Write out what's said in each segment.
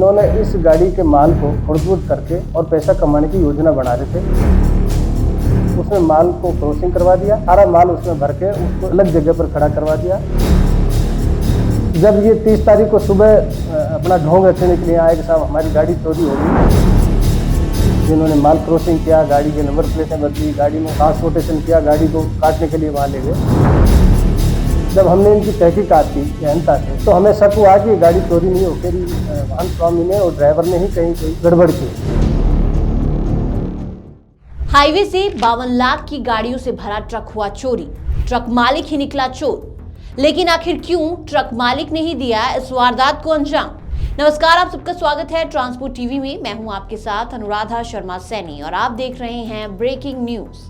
इन्होंने इस गाड़ी के माल को फुर्दबुर्द करके और पैसा कमाने की योजना बना रहे थे। उसमें माल को क्रॉसिंग करवा दिया, सारा माल उसमें भर के उसको अलग जगह पर खड़ा करवा दिया। जब ये 30 तारीख को सुबह अपना ढोंग रखने के लिए आए कि साहब हमारी गाड़ी चोरी हो गई, जिन्होंने माल क्रॉसिंग किया, गाड़ी के नंबर प्लेटें बदली, गाड़ी में ट्रांसपोर्टेशन किया, गाड़ी को काटने के लिए वहाँ ले गए। जब हमने इनकी तहकीकात की गहनता से, तो हमें शक हुआ कि गाड़ी चोरी नहीं हो गई, वाहन स्वामी ने और ड्राइवर ने ही कहीं कोई गड़बड़ की। हाईवे से 52 लाख की गाड़ियों से भरा ट्रक हुआ चोरी, ट्रक मालिक ही निकला चोर। लेकिन आखिर क्यों ट्रक मालिक ने ही दिया इस वारदात को अंजाम? नमस्कार, आप सबका स्वागत है ट्रांसपोर्ट टीवी में। मैं हूं आपके साथ अनुराधा शर्मा सैनी और आप देख रहे हैं ब्रेकिंग न्यूज।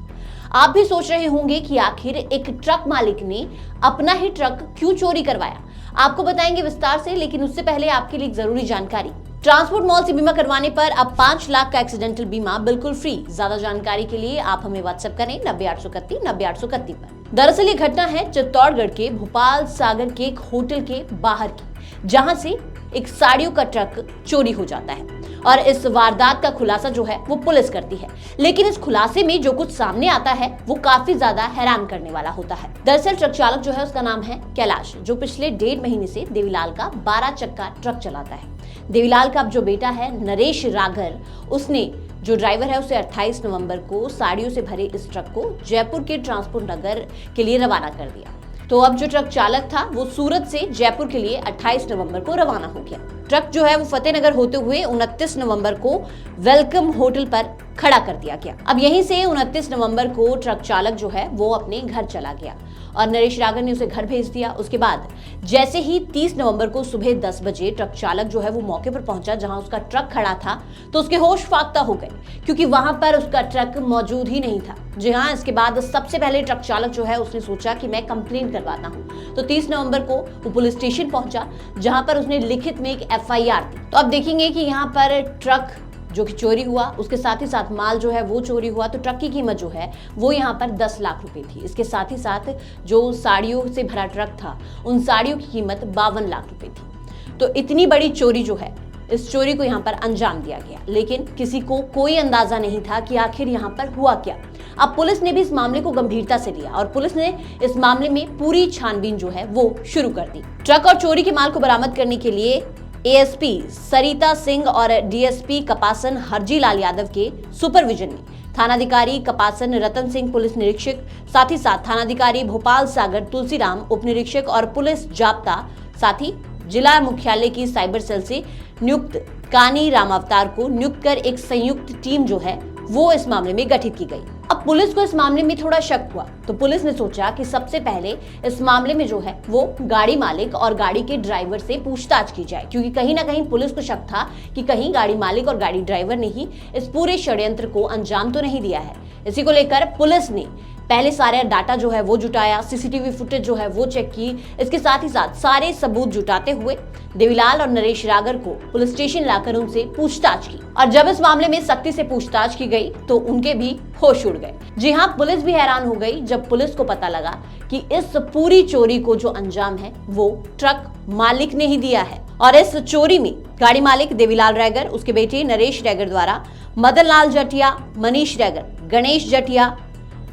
आप भी सोच रहे होंगे कि आखिर एक ट्रक मालिक ने अपना ही ट्रक क्यों चोरी करवाया। आपको बताएंगे विस्तार से, लेकिन उससे पहले आपके लिए एक जरूरी जानकारी। ट्रांसपोर्ट मॉल से बीमा करवाने पर अब 5 लाख का एक्सीडेंटल बीमा बिल्कुल फ्री। ज्यादा जानकारी के लिए आप हमें व्हाट्सएप करें 908131 पर। दरअसल ये घटना है चित्तौड़गढ़ के भोपाल सागर के एक होटल के बाहर की, जहां से एक साड़ियों का ट्रक चोरी हो जाता है और इस वारदात का खुलासा जो है वो पुलिस करती है। लेकिन इस खुलासे में जो कुछ सामने आता है वो काफी ज्यादा हैरान करने वाला होता है। दरअसल ट्रक चालक जो है उसका नाम है कैलाश, जो पिछले 1.5 महीने से देवीलाल का 12 चक्का ट्रक चलाता है। देवीलाल का अब जो बेटा है नरेश रागर, उसने जो ड्राइवर है उसे 28 नवंबर को साड़ियों से भरे इस ट्रक को जयपुर के ट्रांसपोर्ट नगर के लिए रवाना कर दिया। तो अब जो ट्रक चालक था वो सूरत से जयपुर के लिए 28 नवंबर को रवाना हो गया। ट्रक जो है वो फतेहनगर होते हुए 29 नवंबर को वेलकम होटल पर खड़ा कर दिया गया। अब यहीं से 29 नवंबर को ट्रक चालक जो है वो अपने घर चला गया और नरेश रागर ने उसे घर भेज दिया। उसके बाद जैसे ही 30 नवंबर को सुबह 10 बजे ट्रक चालक जो है वो मौके पर पहुंचा जहां उसका ट्रक खड़ा था, तो उसके होश फाख्ता हो गए क्योंकि वहां पर उसका ट्रक मौजूद ही नहीं था। जी हाँ, इसके बाद सबसे पहले ट्रक चालक जो है उसने सोचा कि मैं कंप्लेंट करवाता हूं। तो 30 नवंबर को वो पुलिस स्टेशन पहुंचा जहां पर उसने लिखित में एक FIR दी। तो अब देखेंगे कि यहाँ पर ट्रक जो कि चोरी हुआ, उसके साथ ही साथ माल जो है वो चोरी हुआ। तो ट्रक की कीमत जो है वो यहाँ पर 10 लाख रुपए थी। इसके साथ ही साथ जो साड़ियों से भरा ट्रक था, उन साड़ियों की कीमत 52 लाख रुपए थी। तो इतनी बड़ी चोरी जो है, इस चोरी को यहाँ पर अंजाम दिया गया, लेकिन किसी को कोई अंदाजा नहीं था कि आखिर यहाँ पर हुआ क्या। अब पुलिस ने भी इस मामले को गंभीरता से लिया और पुलिस ने इस मामले में पूरी छानबीन जो है वो शुरू कर दी। ट्रक और चोरी के माल को बरामद करने के लिए ASP सरिता सिंह और DSP कपासन हरजी लाल यादव के सुपरविजन में थानाधिकारी कपासन रतन सिंह, पुलिस निरीक्षक, साथ ही साथ थानाधिकारी भोपाल सागर तुलसीराम, उप निरीक्षक और पुलिस जाब्ता, साथ ही जिला मुख्यालय की साइबर सेल से नियुक्त कानी रामावतार को नियुक्त कर एक संयुक्त टीम जो है वो इस मामले में गठित की गई। अब पुलिस को इस मामले में थोड़ा शक हुआ, तो पुलिस ने सोचा कि सबसे पहले इस मामले में जो है वो गाड़ी मालिक और गाड़ी के ड्राइवर से पूछताछ की जाए, क्योंकि कहीं ना कहीं पुलिस को शक था कि कहीं गाड़ी मालिक और गाड़ी ड्राइवर ने ही इस पूरे षड्यंत्र को अंजाम तो नहीं दिया है। इसी को लेकर पुलिस ने पहले सारे डाटा जो है वो जुटाया, CCTV फुटेज जो है वो चेक की। इसके साथ ही साथ सारे सबूत जुटाते हुए देवीलाल और नरेश रागर को पुलिस स्टेशन लाकर उनसे पूछताछ की और जब इस मामले में सख्ती से पूछताछ की गई तो उनके भी होश उड़ गए। जी हाँ, पुलिस भी हैरान हो गई जब पुलिस को पता लगा कि इस पूरी चोरी को जो अंजाम है वो ट्रक मालिक ने ही दिया है। और इस चोरी में गाड़ी मालिक देवीलाल रैगर, उसके बेटे नरेश रैगर द्वारा मदन लाल जटिया, मनीष रैगर, गणेश जटिया,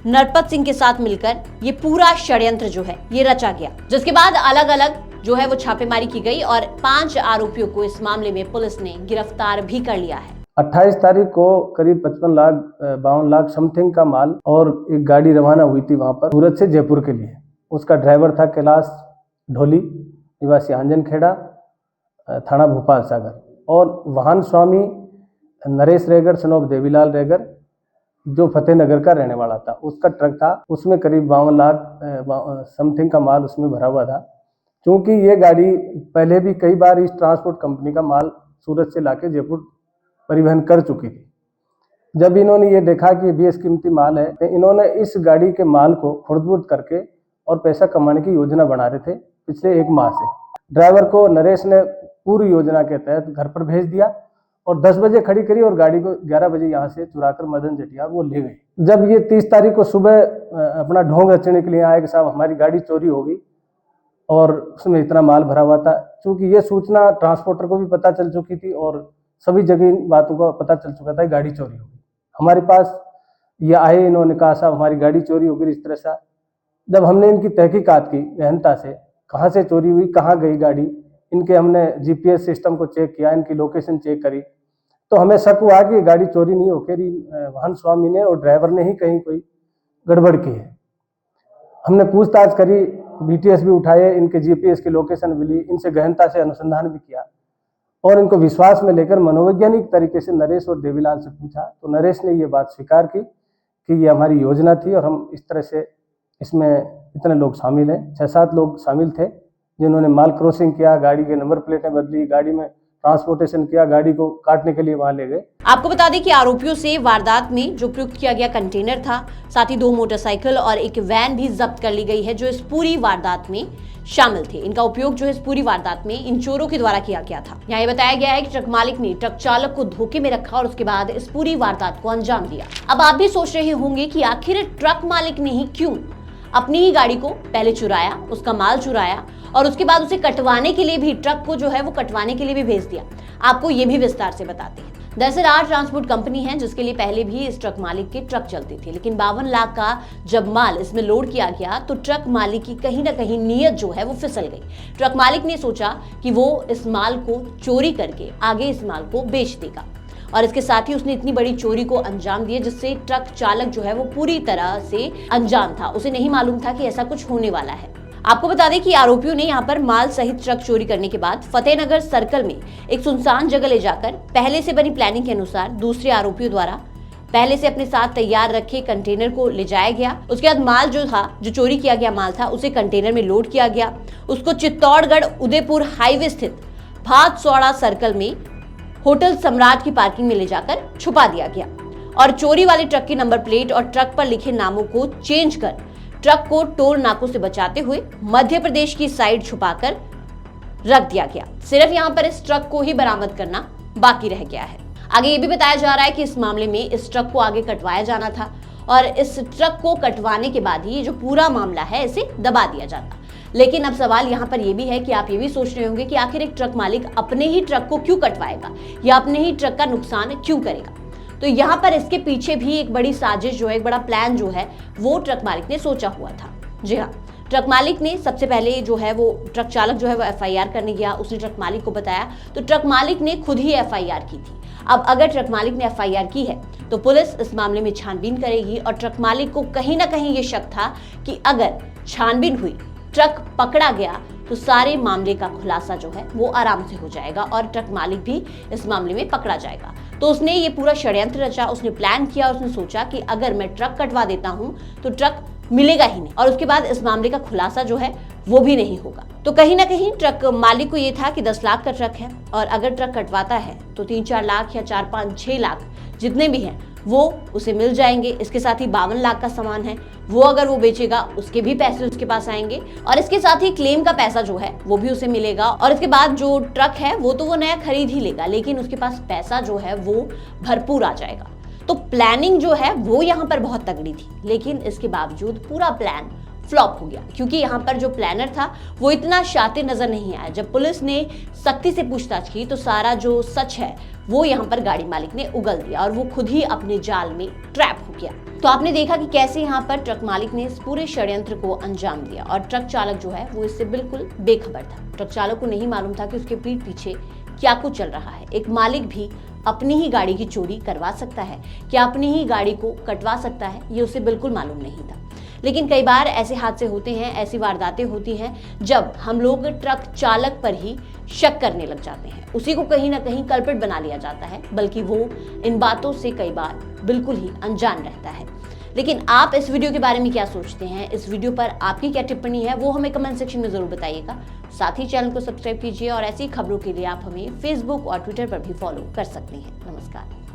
नरपत सिंह के साथ मिलकर ये पूरा षड्यंत्र जो है ये रचा गया, जिसके बाद अलग अलग जो है वो छापेमारी की गई और 5 आरोपियों को इस मामले में पुलिस ने गिरफ्तार भी कर लिया है। 28 तारीख को करीब 55 लाख 52 लाख समथिंग का माल और एक गाड़ी रवाना हुई थी वहां पर सूरत से जयपुर के लिए। उसका ड्राइवर था कैलाश ढोली, निवासी आंजन खेड़ा, थाना भोपाल सागर, और वाहन स्वामी नरेश रैगर सन ऑफ देवीलाल रैगर, जो फतेहनगर का रहने वाला था। उसका ट्रक था, उसमें करीब 52 लाख समथिंग का माल उसमें भरा हुआ था। क्योंकि ये गाड़ी पहले भी कई बार इस ट्रांसपोर्ट कंपनी का माल सूरत से लाके जयपुर परिवहन कर चुकी थी। जब इन्होंने ये देखा कि बेशकीमती माल है, तो इन्होंने इस गाड़ी के माल को खुर्द-बुर्द करके और पैसा कमाने की योजना बना रहे थे पिछले 1 माह से। ड्राइवर को नरेश ने पूरी योजना के तहत घर पर भेज दिया और 10 बजे खड़ी करी और गाड़ी को 11 बजे यहाँ से चुराकर मदन जटिया वो ले गए। जब ये 30 तारीख को सुबह अपना ढोंग रचने के लिए आए कि साहब हमारी गाड़ी चोरी हो गई, और उसमें इतना माल भरा हुआ था। क्योंकि ये सूचना ट्रांसपोर्टर को भी पता चल चुकी थी और सभी जगह इन बातों का पता चल चुका था कि गाड़ी चोरी हो गई। हमारे पास ये आए, इन्होंने कहा साहब हमारी गाड़ी चोरी हो गई इस तरह से। जब हमने इनकी तहकीकात की गहनता से, कहाँ से चोरी हुई, कहाँ गई गाड़ी, इनके हमने जीपीएस सिस्टम को चेक किया, इनकी लोकेशन चेक करी, तो हमें शक हुआ कि गाड़ी चोरी नहीं होकर वाहन स्वामी ने और ड्राइवर ने ही कहीं कोई गड़बड़ की है। हमने पूछताछ करी, बीटीएस भी उठाए, इनके जीपीएस की लोकेशन मिली, इनसे गहनता से अनुसंधान भी किया और इनको विश्वास में लेकर मनोवैज्ञानिक तरीके से नरेश और देवीलाल से पूछा, तो नरेश ने ये बात स्वीकार की कि ये हमारी योजना थी और हम इस तरह से, इसमें इतने लोग शामिल हैं, 6-7 लोग शामिल थे जिन्होंने माल क्रॉसिंग किया, गाड़ी के नंबर प्लेटें बदली, गाड़ी में ट्रांसपोर्टेशन किया, गाड़ी को काटने के लिए वहां ले गए। आपको बता दें कि आरोपियों से वारदात में जो प्रयुक्त किया गया कंटेनर था, साथ ही 2 मोटरसाइकिल और एक वैन भी जब्त कर ली गई है जो इस पूरी वारदात में शामिल थे। इनका उपयोग जो है इस पूरी वारदात में इन चोरों के द्वारा किया गया था। यहाँ ये बताया गया है कि ट्रक मालिक ने ट्रक चालक को धोखे में रखा और उसके बाद इस पूरी वारदात को अंजाम दिया। अब आप भी सोच रहे होंगे कि आखिर ट्रक मालिक ने ही क्यों अपनी ही गाड़ी को पहले चुराया, उसका माल चुराया और उसके बाद उसे कटवाने के लिए भी, ट्रक को जो है वो कटवाने के लिए भी भेज दिया। आपको ये भी विस्तार से बताते हैं। दरअसल आर ट्रांसपोर्ट कंपनी है जिसके लिए पहले भी इस ट्रक मालिक के ट्रक चलते थे, लेकिन 52 लाख का जब माल इसमें लोड किया गया तो ट्रक मालिक की कहीं ना कहीं नीयत जो है वो फिसल गई। ट्रक मालिक ने सोचा कि वो इस माल को चोरी करके आगे इस माल को बेच देगा और इसके साथ ही उसने इतनी बड़ी चोरी को अंजाम दिया जिससे ट्रक चालक जो है वो पूरी तरह से अनजान था। उसे नहीं मालूम था कि ऐसा कुछ होने वाला है। आपको बता दें कि आरोपियों ने यहाँ पर माल सहित ट्रक चोरी करने के बाद फतेहनगर सर्कल में एक सुनसान जगह ले जाकर पहले से बनी प्लानिंग के अनुसार दूसरे आरोपियों द्वारा पहले से अपने साथ तैयार रखे कंटेनर को ले जाया गया। उसके बाद माल जो था, जो चोरी किया गया माल था, उसे कंटेनर में लोड किया गया। उसको चित्तौड़गढ़ उदयपुर हाईवे स्थित भातसौड़ा सर्कल में होटल सम्राट की पार्किंग में ले जाकर छुपा दिया गया और चोरी वाले ट्रक की नंबर प्लेट और ट्रक पर लिखे नामों को चेंज कर ट्रक को टोल नाकों से बचाते हुए मध्य प्रदेश की साइड छुपाकर रख दिया गया। सिर्फ यहाँ पर इस ट्रक को ही बरामद करना बाकी रह गया है। आगे ये भी बताया जा रहा है कि इस मामले में इस ट्रक को आगे कटवाया जाना था और इस ट्रक को कटवाने के बाद ही ये जो पूरा मामला है इसे दबा दिया जाता। लेकिन अब सवाल यहाँ पर यह भी है कि आप ये भी सोच रहे होंगे कि आखिर एक ट्रक मालिक अपने ही ट्रक को क्यों कटवाएगा या अपने ही ट्रक का नुकसान क्यों करेगा। तो यहाँ पर इसके पीछे भी एक बड़ी साजिश जो है, एक बड़ा प्लान जो है वो ट्रक मालिक ने सोचा हुआ था। जी हाँ, ट्रक मालिक ने सबसे पहले जो है वो ट्रक चालक जो है वो एफआईआर करने गया, उसने ट्रक मालिक को बताया तो ट्रक मालिक ने खुद ही एफआईआर की थी। अब अगर ट्रक मालिक ने एफआईआर की है तो पुलिस इस मामले में छानबीन करेगी और ट्रक मालिक को कहीं ना कहीं ये शक था कि अगर छानबीन हुई, ट्रक पकड़ा गया तो सारे मामले का खुलासा जो है वो आराम से हो जाएगा और ट्रक मालिक भी इस मामले में पकड़ा जाएगा। तो उसने ये पूरा षड्यंत्र रचा, उसने प्लान किया, उसने सोचा कि अगर मैं ट्रक कटवा देता हूं तो ट्रक मिलेगा ही नहीं और उसके बाद इस मामले का खुलासा जो है वो भी नहीं होगा। तो कहीं ना कहीं ट्रक मालिक को ये था कि 10 लाख का ट्रक है और अगर ट्रक कटवाता है तो 3-4 लाख या 4-5-6 लाख जितने भी हैं वो उसे मिल जाएंगे। इसके साथ ही 52 लाख का सामान है, वो अगर वो बेचेगा उसके भी पैसे उसके पास आएंगे और इसके साथ ही क्लेम का पैसा जो है वो भी उसे मिलेगा और इसके बाद जो ट्रक है वो तो वो नया खरीद ही लेगा, लेकिन उसके पास पैसा जो है वो भरपूर आ जाएगा। तो प्लानिंग जो है वो यहाँ पर बहुत तगड़ी थी, लेकिन इसके बावजूद पूरा प्लान फ्लॉप हो गया क्योंकि यहाँ पर जो प्लानर था वो इतना शातिर नजर नहीं आया। जब पुलिस ने सख्ती से पूछताछ की तो सारा जो सच है वो यहाँ पर गाड़ी मालिक ने उगल दिया और वो खुद ही अपने जाल में ट्रैप हो गया। तो आपने देखा कि कैसे यहाँ पर ट्रक मालिक ने इस पूरे षड्यंत्र को अंजाम दिया और ट्रक चालक जो है वो इससे बिल्कुल बेखबर था। ट्रक चालक को नहीं मालूम था कि उसके पीठ पीछे क्या कुछ चल रहा है। एक मालिक भी अपनी ही गाड़ी की चोरी करवा सकता है, क्या अपनी ही गाड़ी को कटवा सकता है, ये उसे बिल्कुल मालूम नहीं था। लेकिन कई बार ऐसे हादसे होते हैं, ऐसी वारदातें होती हैं जब हम लोग ट्रक चालक पर ही शक करने लग जाते हैं, उसी को कहीं ना कहीं कल्प्रिट बना लिया जाता है, बल्कि वो इन बातों से कई बार बिल्कुल ही अनजान रहता है। लेकिन आप इस वीडियो के बारे में क्या सोचते हैं, इस वीडियो पर आपकी क्या टिप्पणी है वो हमें कमेंट सेक्शन में जरूर बताइएगा। साथ ही चैनल को सब्सक्राइब कीजिए और ऐसी खबरों के लिए आप हमें फेसबुक और ट्विटर पर भी फॉलो कर सकते हैं। नमस्कार।